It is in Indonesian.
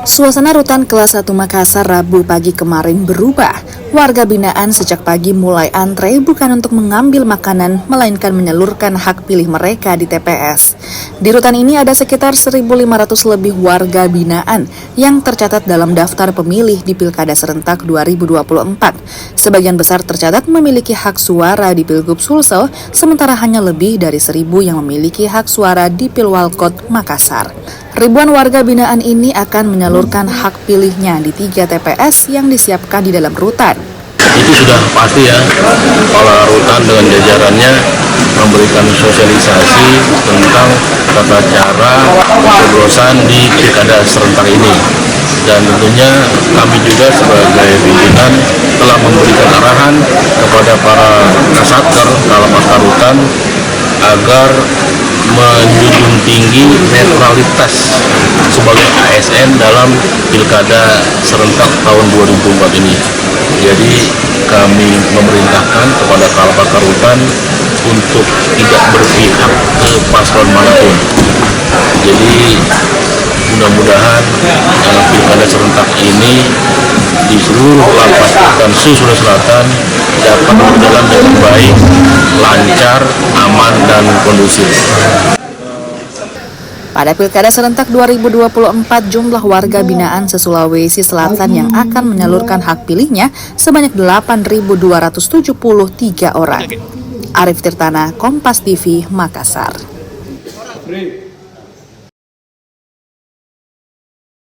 Suasana rutan kelas 1 Makassar Rabu pagi kemarin berubah. Warga binaan sejak pagi mulai antre bukan untuk mengambil makanan, melainkan menyalurkan hak pilih mereka di TPS. Di rutan ini ada sekitar 1.500 lebih warga binaan yang tercatat dalam daftar pemilih di Pilkada Serentak 2024. Sebagian besar tercatat memiliki hak suara di Pilgub Sulsel, sementara hanya lebih dari 1.000 yang memiliki hak suara di Pilwalkot Makassar. Ribuan warga binaan ini akan menyalurkan hak pilihnya di 3 TPS yang disiapkan di dalam rutan. Itu sudah pasti ya, kepala rutan dengan jajarannya memberikan sosialisasi tentang tata cara pencoblosan di Pilkada Serentak ini. Dan tentunya kami juga sebagai pimpinan telah memberikan arahan kepada para kasatker Kalapakar Rutan agar menjunjung tinggi netralitas sebagai ASN dalam Pilkada Serentak tahun 2004 ini. Jadi kami memerintahkan kepada Kalapakar Rutan untuk tidak berpihak ke paslon manapun. Jadi mudah-mudahan Pilkada Serentak ini di seluruh lapas rutan Sulsel Selatan dapat berjalan dengan baik, lancar, aman, dan kondusif. Pada Pilkada Serentak 2024, jumlah warga binaan se-Sulawesi Selatan yang akan menyalurkan hak pilihnya sebanyak 8.273 orang. Arif Tirtana, Kompas TV, Makassar.